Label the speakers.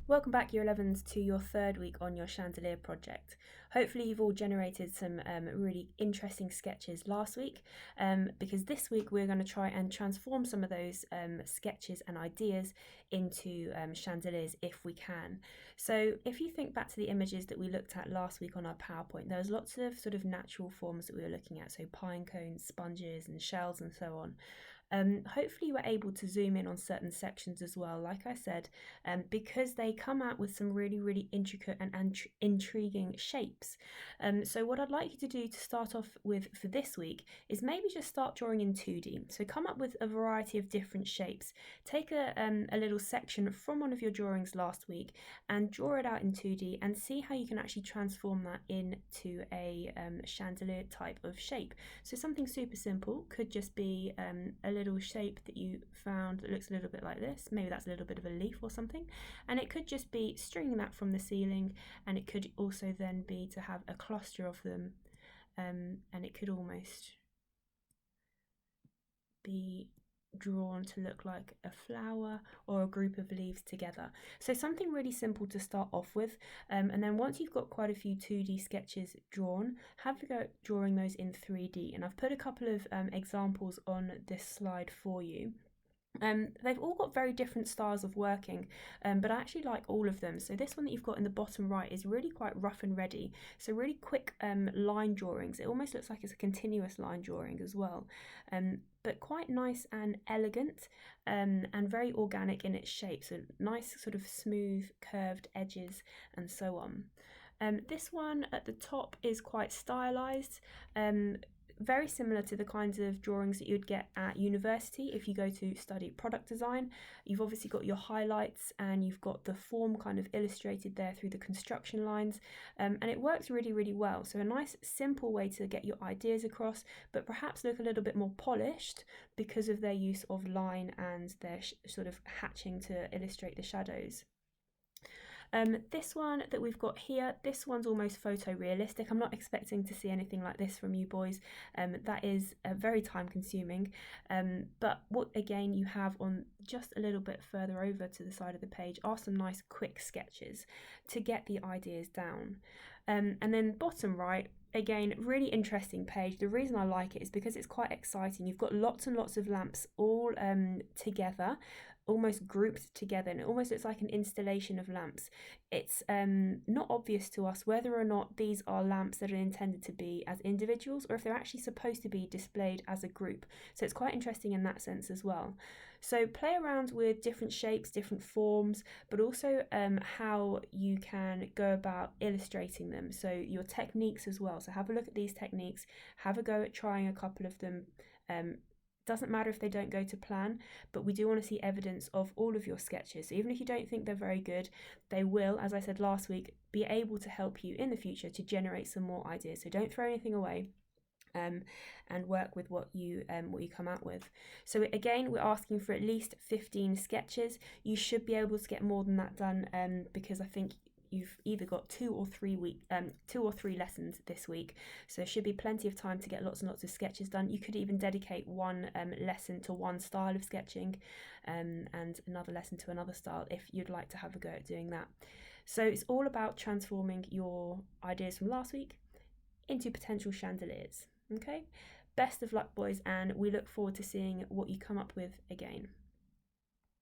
Speaker 1: Welcome back, Year 11s, to your third week on your chandelier project. Hopefully you've all generated some really interesting sketches last week, because this week we're going to try and transform some of those sketches and ideas into chandeliers if we can. So if you think back to the images that we looked at last week on our PowerPoint, there was lots of sort of natural forms that we were looking at, so pine cones, sponges and shells and so on. Hopefully you were able to zoom in on certain sections as well, like I said, because they come out with some really intricate and intriguing shapes. So what I'd like you to do to start off with for this week is maybe just start drawing in 2D. So come up with a variety of different shapes. Take a little section from one of your drawings last week and draw it out in 2D and see how you can actually transform that into a chandelier type of shape. So something super simple could just be a little shape that you found that looks a little bit like this. Maybe that's a little bit of a leaf or something, and it could just be stringing that from the ceiling, and it could also then be to have a cluster of them, and it could almost be drawn to look like a flower or a group of leaves together. So something really simple to start off with, and then once you've got quite a few 2D sketches drawn, have a go at drawing those in 3D. And I've put a couple of examples on this slide for you. They've all got very different styles of working, but I actually like all of them. So this one that you've got in the bottom right is really quite rough and ready, so really quick line drawings. It almost looks like it's a continuous line drawing as well, but quite nice and elegant, and very organic in its shape, so nice sort of smooth curved edges and so on. This one at the top is quite stylized, very similar to the kinds of drawings that you'd get at university if you go to study product design. You've obviously got your highlights and you've got the form kind of illustrated there through the construction lines, and it works really well. So a nice simple way to get your ideas across, but perhaps look a little bit more polished because of their use of line and their sort of hatching to illustrate the shadows. This one that we've got here, this one's almost photorealistic. I'm not expecting to see anything like this from you boys. That is very time consuming, but what again you have on just a little bit further over to the side of the page are some nice quick sketches to get the ideas down. And then bottom right, again, really interesting page. The reason I like it is because it's quite exciting. You've got lots and lots of lamps all together, almost grouped together, and it almost looks like an installation of lamps. It's not obvious to us whether or not these are lamps that are intended to be as individuals or if they're actually supposed to be displayed as a group. So it's quite interesting in that sense as well. So play around with different shapes, different forms, but also how you can go about illustrating them. So your techniques as well. So have a look at these techniques, have a go at trying a couple of them. Doesn't matter if they don't go to plan, but we do want to see evidence of all of your sketches. So even if you don't think they're very good, they will, as I said last week, be able to help you in the future to generate some more ideas. So don't throw anything away. And work with what you come out with. So again, we're asking for at least 15 sketches. You should be able to get more than that done, because I think you've either got 2 or 3 lessons this week, so there should be plenty of time to get lots and lots of sketches done. You could even dedicate one lesson to one style of sketching, and another lesson to another style if you'd like to have a go at doing that. So it's all about transforming your ideas from last week into potential chandeliers. Okay, best of luck, boys, and we look forward to seeing what you come up with again.